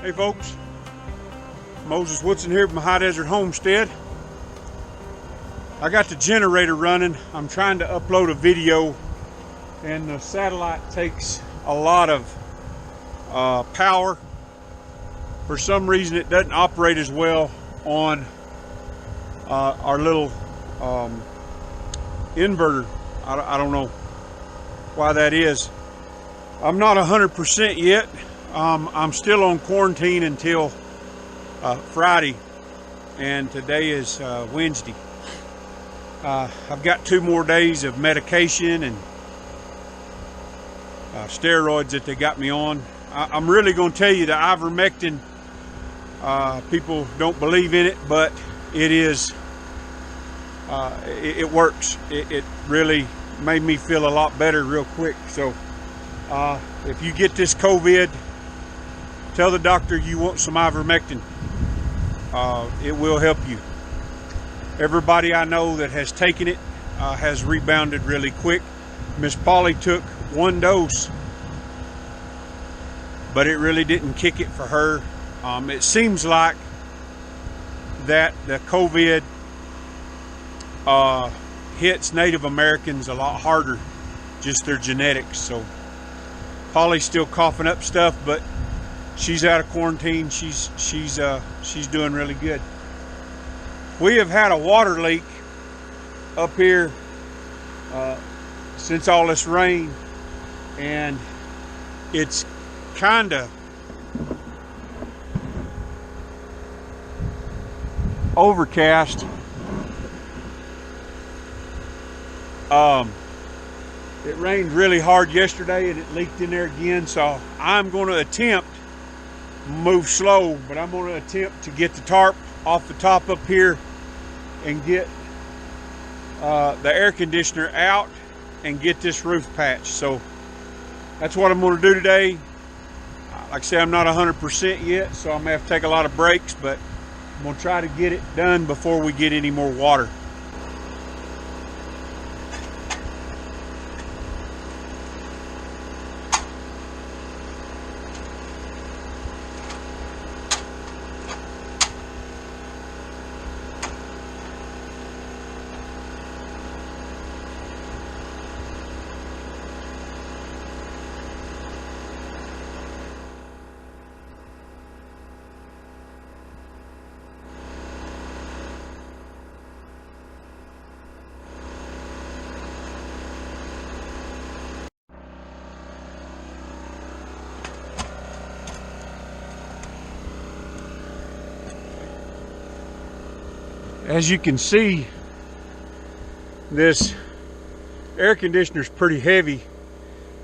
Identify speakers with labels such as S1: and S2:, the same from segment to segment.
S1: Hey folks, Moses Woodson here from High Desert Homestead. I got the generator running. I'm trying to upload a video and the satellite takes a lot of power. For some reason it doesn't operate as well on our little inverter. I don't know why that is. I'm not 100% yet. I'm still on quarantine until Friday, and today is Wednesday. I've got 2 more days of medication and steroids that they got me on. I'm really going to tell you the ivermectin, people don't believe in it, but it is, it works. It really made me feel a lot better real quick. So if you get this COVID, tell the doctor you want some ivermectin. It will help you. Everybody I know that has taken it has rebounded really quick. Miss Polly took 1 dose, but it really didn't kick it for her. It seems like that the COVID hits Native Americans a lot harder, just their genetics. So Polly's still coughing up stuff, but she's out of quarantine. She's doing really good. We have had a water leak up here since all this rain, and it's kind of overcast. It rained really hard yesterday and it leaked in there again, so I'm going to attempt, move slow, but I'm going to attempt to get the tarp off the top up here and get the air conditioner out and get this roof patched. So that's what I'm going to do today. Like I say, I'm not 100% yet, so I'm going to have to take a lot of breaks, but I'm going to try to get it done before we get any more water. As you can see, this air conditioner is pretty heavy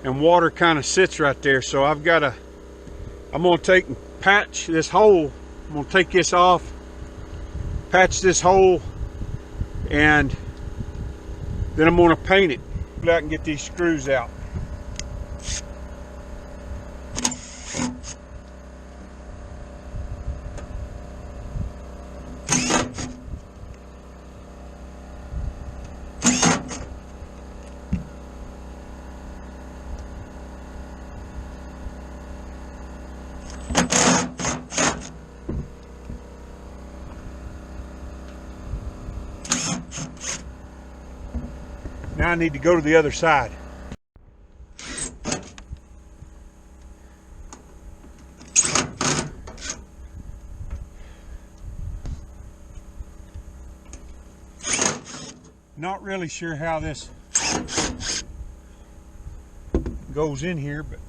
S1: and water kind of sits right there. So I'm going to take and patch this hole. I'm going to take this off, patch this hole, and then I'm going to paint it. I can get these screws out. Now I need to go to the other side. Not really sure how this goes in here, but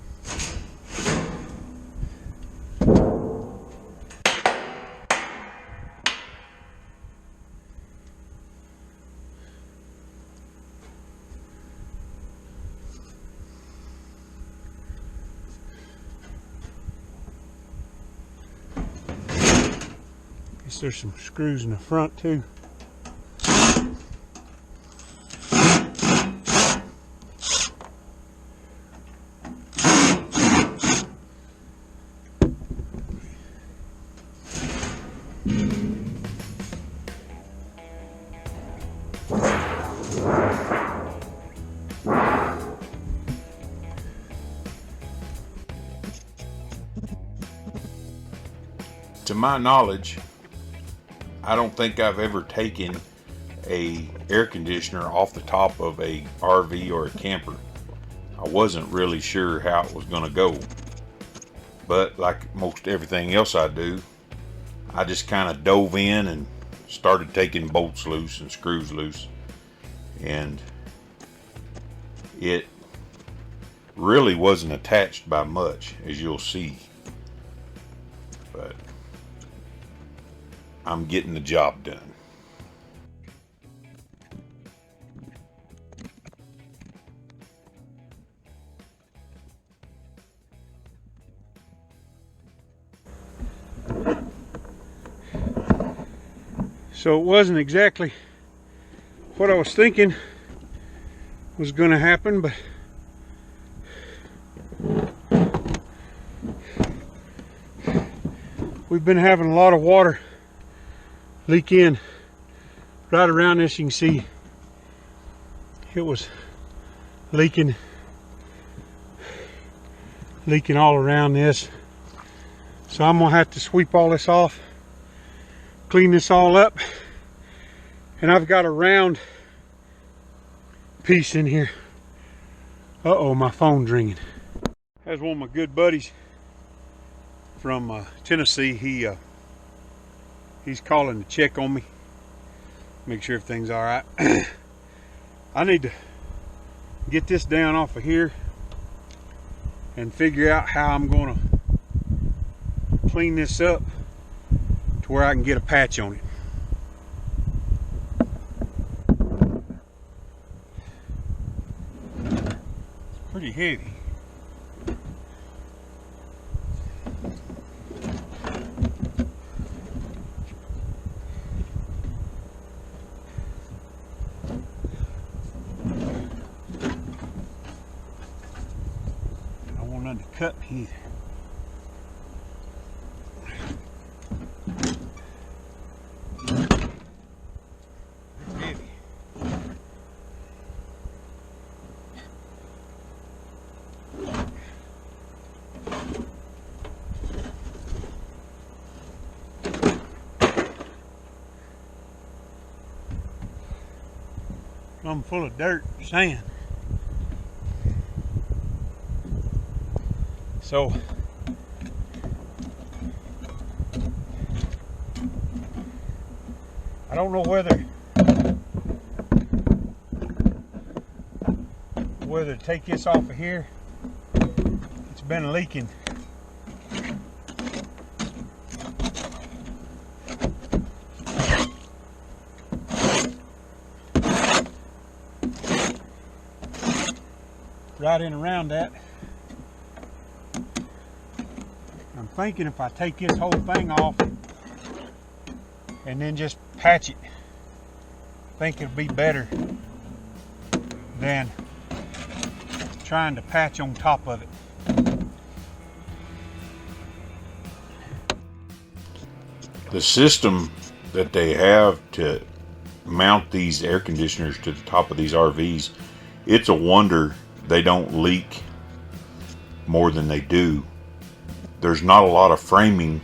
S1: there's some screws in the front too.
S2: to my knowledge, I don't think I've ever taken a air conditioner off the top of a RV or a camper. I wasn't really sure how it was going to go, but like most everything else I do, I just kind of dove in and started taking bolts loose and screws loose, and it really wasn't attached by much, as you'll see, but I'm getting the job done.
S1: So it wasn't exactly what I was thinking was going to happen, but we've been having a lot of water leak in right around this. You can see it was leaking all around this. So I'm gonna have to sweep all this off, clean this all up, and I've got a round piece in here. Uh-oh, my phone's ringing. That's one of my good buddies from Tennessee. He's calling to check on me, make sure everything's all right. I need to get this down off of here and figure out how I'm gonna clean this up to where I can get a patch on it. It's pretty heavy. I don't want nothing to cut me either. I'm full of dirt, sand. So I don't know whether to take this off of here. It's been leaking. Right in around that. I'm thinking if I take this whole thing off and then just patch it, I think it'll be better than trying to patch on top of it.
S2: The system that they have to mount these air conditioners to the top of these RVs, it's a wonder they don't leak more than they do. There's not a lot of framing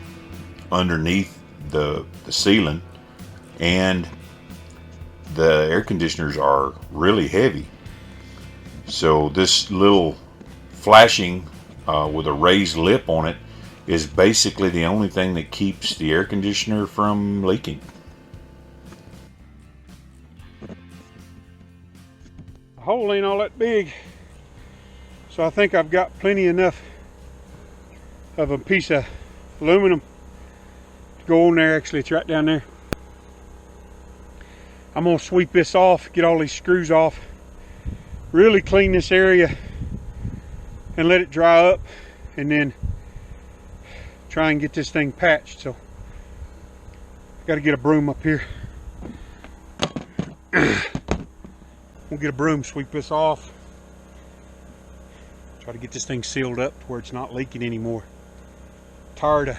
S2: underneath the ceiling, and the air conditioners are really heavy. So this little flashing with a raised lip on it is basically the only thing that keeps the air conditioner from leaking.
S1: The hole ain't all that big, so I think I've got plenty enough of a piece of aluminum to go on there. Actually, it's right down there. I'm gonna sweep this off, get all these screws off, really clean this area and let it dry up, and then try and get this thing patched. So I gotta get a broom up here. We'll get a broom, sweep this off, try to get this thing sealed up to where it's not leaking anymore. Tired of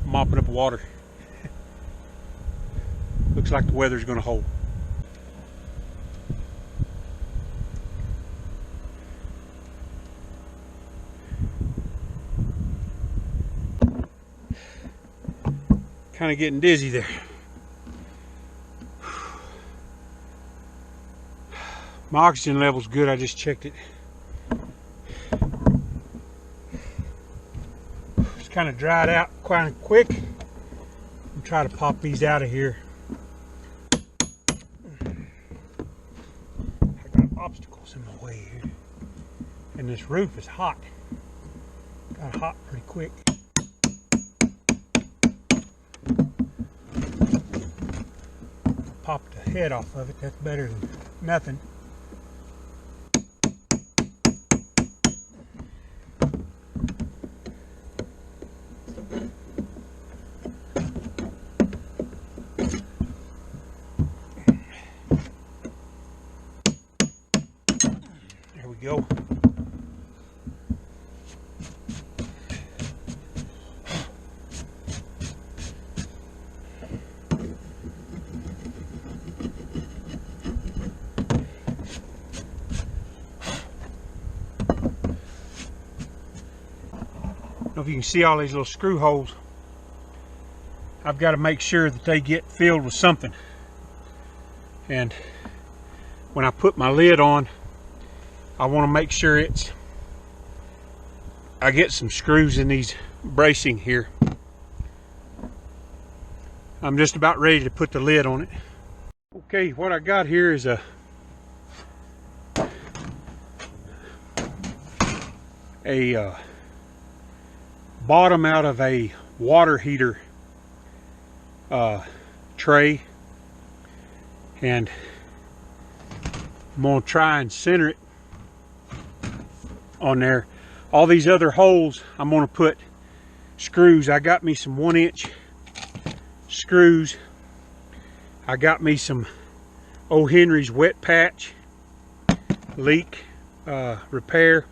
S1: mopping up water. Looks like the weather's gonna hold. Kind of getting dizzy there. My oxygen level's good, I just checked it. It's kind of dried out quite quick. I'm trying to pop these out of here. I got obstacles in my way here. And this roof is hot. Got hot pretty quick. Pop the head off of it, that's better than nothing. There we go. I don't know if you can see all these little screw holes. I've got to make sure that they get filled with something. And when I put my lid on, I want to make sure I get some screws in these bracing here. I'm just about ready to put the lid on it. Okay, what I got here is a bottom out of a water heater tray, and I'm going to try and center it on there. All these other holes I'm going to put screws. I got me some 1-inch screws. I got me some O. Henry's wet patch leak repair.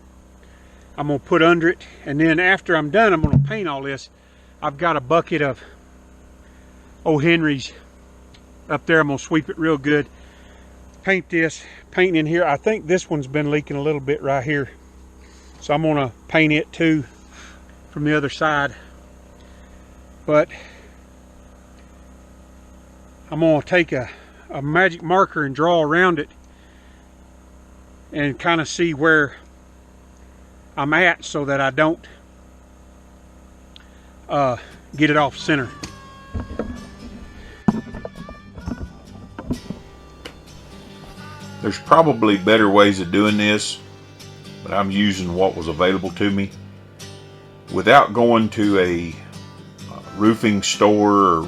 S1: I'm going to put under it, and then after I'm done, I'm going to paint all this. I've got a bucket of O. Henry's up there. I'm going to sweep it real good, paint this, paint in here. I think this one's been leaking a little bit right here, so I'm going to paint it too from the other side. But I'm going to take a magic marker and draw around it and kind of see where I'm at, so that I don't get it off center.
S2: There's probably better ways of doing this, but I'm using what was available to me. Without going to a roofing store or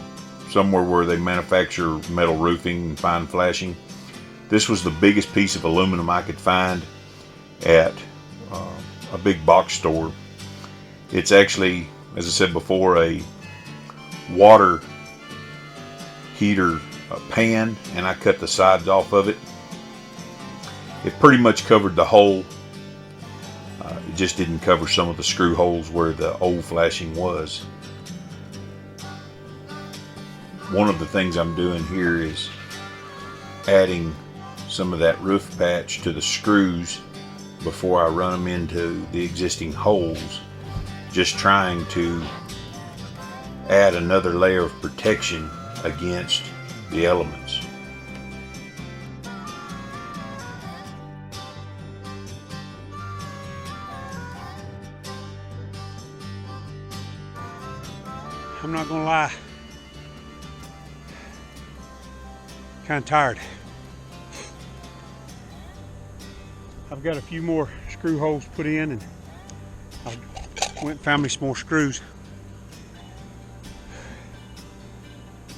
S2: somewhere where they manufacture metal roofing and fine flashing, this was the biggest piece of aluminum I could find at a big box store. It's actually, as I said before, a water heater pan, and I cut the sides off of it. It pretty much covered the hole. It just didn't cover some of the screw holes where the old flashing was. One of the things I'm doing here is adding some of that roof patch to the screws before I run them into the existing holes, just trying to add another layer of protection against the elements.
S1: I'm not gonna lie, kind of tired. I've got a few more screw holes put in, and I went and found me some more screws.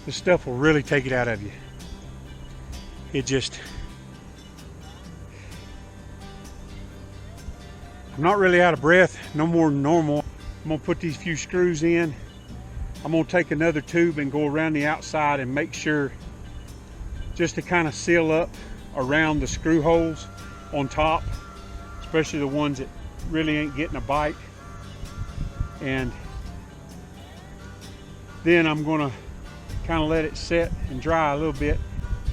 S1: This stuff will really take it out of you. I'm not really out of breath, no more than normal. I'm gonna put these few screws in. I'm gonna take another tube and go around the outside and make sure, just to kind of seal up around the screw holes on top, especially the ones that really ain't getting a bite. And then I'm gonna kind of let it set and dry a little bit.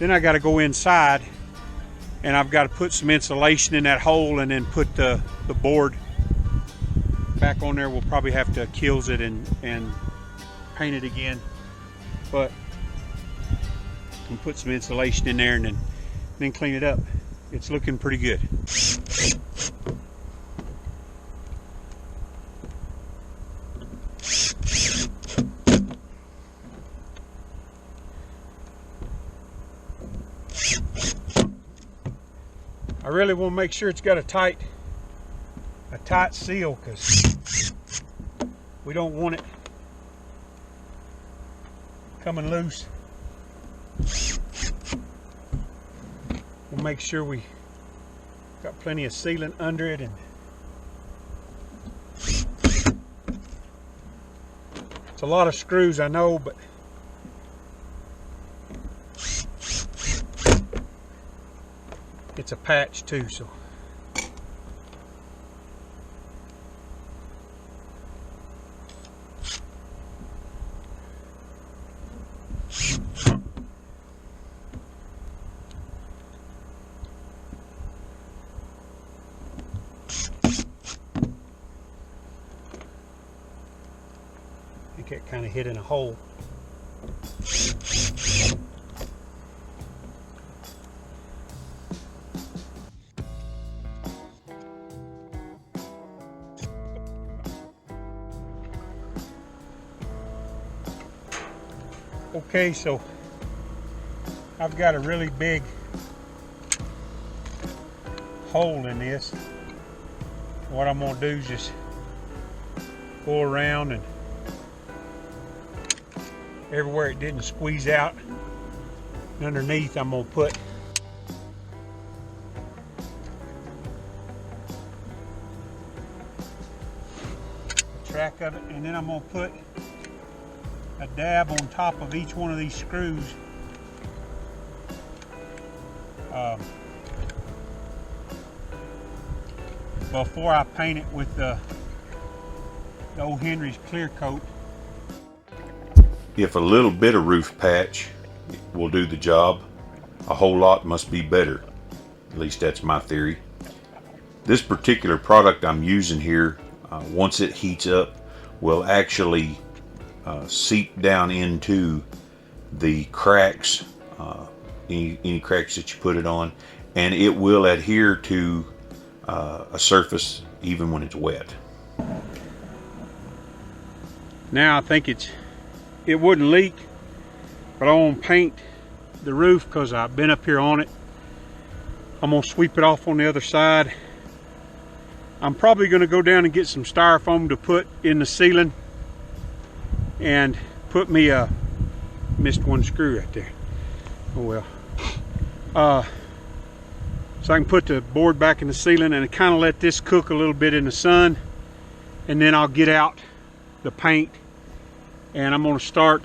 S1: Then I got to go inside, and I've got to put some insulation in that hole, and then put the board back on there. We'll probably have to kills it and paint it again. but I'm put some insulation in there and then clean it up. It's looking pretty good. I really want to make sure it's got a tight seal, because we don't want it coming loose. We'll make sure we got plenty of sealant under it, and it's a lot of screws, I know, but it's a patch too, so I think it kind of hit in a hole. Okay, so I've got a really big hole in this. What I'm going to do is just go around, and everywhere it didn't squeeze out, and underneath I'm going to put a track of it, and then I'm going to put a dab on top of each one of these screws before I paint it with the old Henry's clear coat.
S2: If a little bit of roof patch will do the job, a whole lot must be better. At least that's my theory. This particular product I'm using here, once it heats up, will actually seep down into the cracks, any cracks that you put it on, and it will adhere to a surface even when it's wet.
S1: Now I think it wouldn't leak, but I want to paint the roof because I've been up here on it. I'm going to sweep it off on the other side. I'm probably going to go down and get some styrofoam to put in the ceiling, and put me missed one screw right there. Oh well. So I can put the board back in the ceiling and kind of let this cook a little bit in the sun, and then I'll get out the paint, and I'm going to start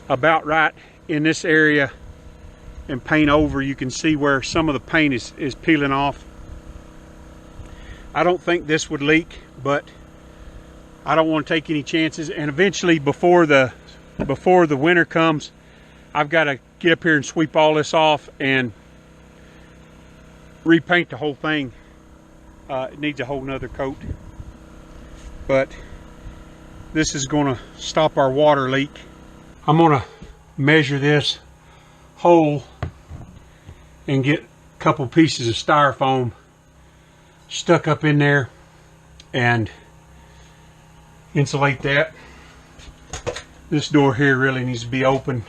S1: about right in this area and paint over. You can see where some of the paint is peeling off. I don't think this would leak, but I don't want to take any chances, and eventually before the winter comes, I've got to get up here and sweep all this off and repaint the whole thing. It needs a whole nother coat, but this is going to stop our water leak. I'm going to measure this hole and get a couple pieces of styrofoam stuck up in there and insulate that. This door here really needs to be open.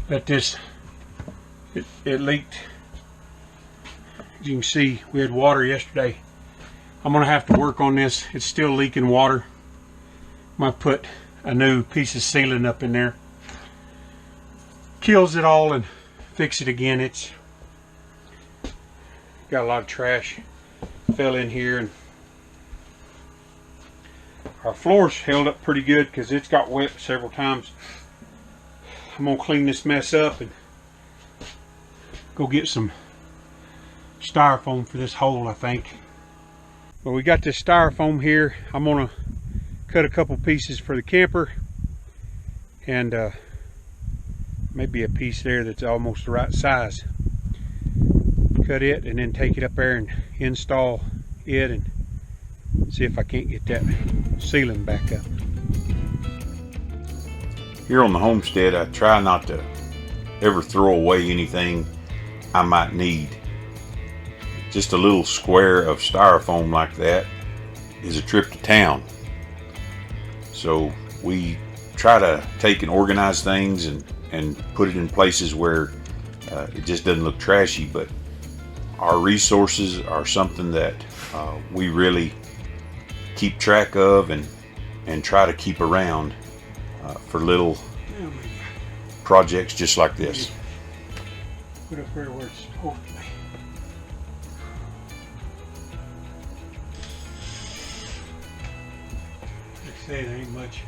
S1: Let this, it leaked. As you can see, we had water yesterday. I'm gonna have to work on this. It's still leaking water. I'm gonna put a new piece of sealant up in there. Kills it all and fix it again. It's got a lot of trash fell in here, and our floor's held up pretty good because it's got wet several times. I'm gonna clean this mess up and go get some styrofoam for this hole, I think. Well, we got this styrofoam here. I'm gonna cut a couple pieces for the camper, and maybe a piece there that's almost the right size. Cut it and then take it up there and install it and see if I can't get that ceiling back up.
S2: Here on the homestead, I try not to ever throw away anything I might need. Just a little square of styrofoam like that is a trip to town. So we try to take and organize things and put it in places where it just doesn't look trashy, but our resources are something that we really keep track of and try to keep around for little projects just like this.
S1: Put up where it's supposed to be. Like I say, there ain't much.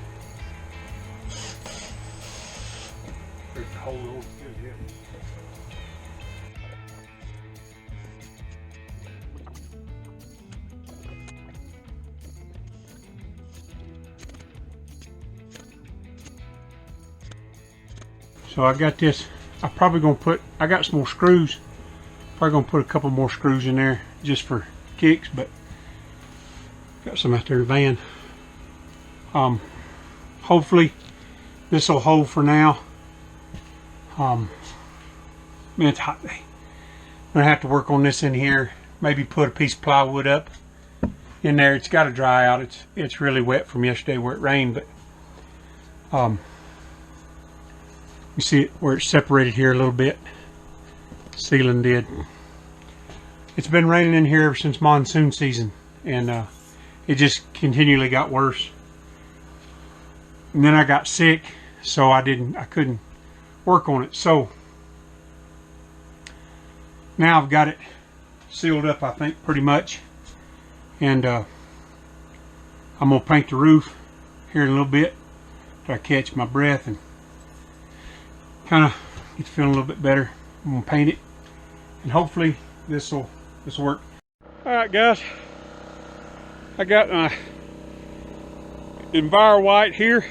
S1: There's a whole old good here. So I got this. I'm probably gonna put. I got some more screws. Probably gonna put a couple more screws in there just for kicks, but got some out there in the van. Hopefully this will hold for now. Man, it's a hot day. I'm gonna have to work on this in here. Maybe put a piece of plywood up in there. It's got to dry out. It's really wet from yesterday where it rained, but you see it where it's separated here a little bit. Ceiling did. It's been raining in here ever since monsoon season, and it just continually got worse. And then I got sick, so I couldn't work on it. So now I've got it sealed up, I think, pretty much. And I'm gonna paint the roof here in a little bit till I catch my breath and kind of get feeling a little bit better. I'm gonna paint it, and hopefully this will work. All right, guys, I got my Enviro White here,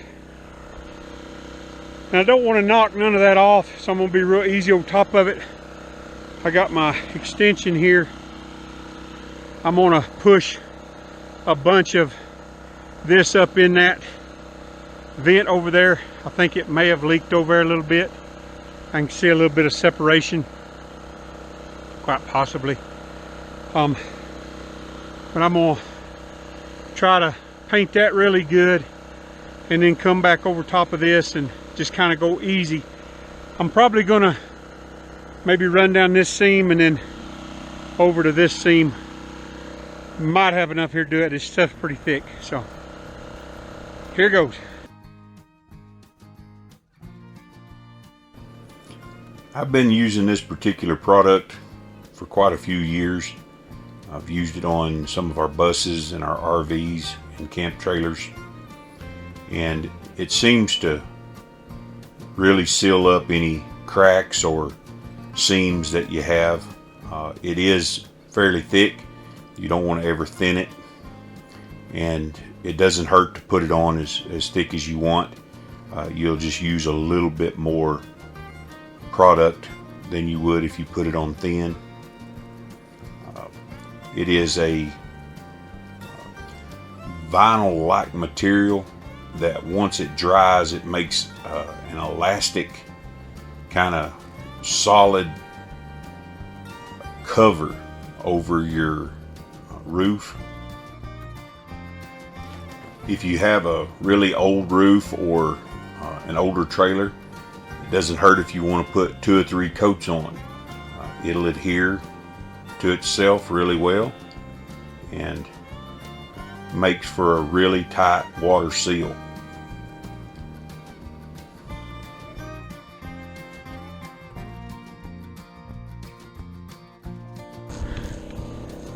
S1: and I don't want to knock none of that off, so I'm gonna be real easy on top of it. I got my extension here. I'm gonna push a bunch of this up in that vent over there. I think it may have leaked over there a little bit. I can see a little bit of separation, quite possibly. But I'm gonna try to paint that really good and then come back over top of this and just kind of go easy. I'm probably gonna maybe run down this seam and then over to this seam. Might have enough here to do it. This stuff's pretty thick, so here goes.
S2: I've been using this particular product for quite a few years. I've used it on some of our buses and our RVs and camp trailers, and it seems to really seal up any cracks or seams that you have. It is fairly thick. You don't want to ever thin it, and it doesn't hurt to put it on as thick as you want. You'll just use a little bit more product than you would if you put it on thin. It is a vinyl-like material that once it dries, it makes an elastic kind of solid cover over your roof. If you have a really old roof or an older trailer, it doesn't hurt if you want to put 2 or 3 coats on. It'll adhere to itself really well and makes for a really tight water seal.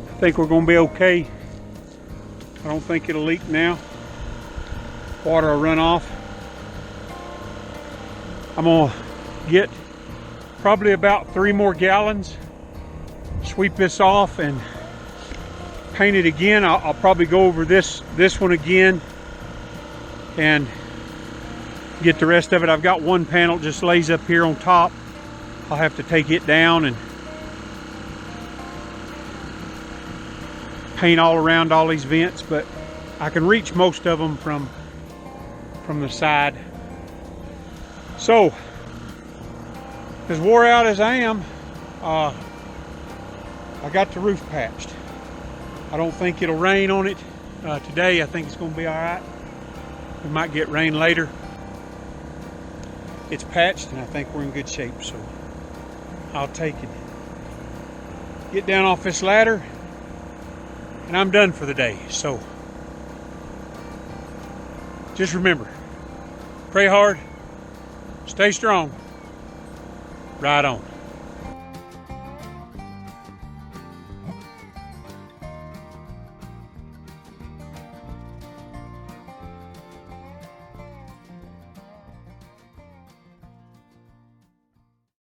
S1: I think we're going to be okay. I don't think it'll leak now. Water will run off. I'm going to get probably about 3 more gallons, sweep this off and paint it again. I'll probably go over this one again and get the rest of it. I've got one panel just lays up here on top. I'll have to take it down and paint all around all these vents, but I can reach most of them from the side. So, as wore out as I am, I got the roof patched. I don't think it'll rain on it today. I think it's going to be all right. We might get rain later. It's patched and I think we're in good shape, so I'll take it. Get down off this ladder and I'm done for the day. So just remember, pray hard, stay strong, ride on.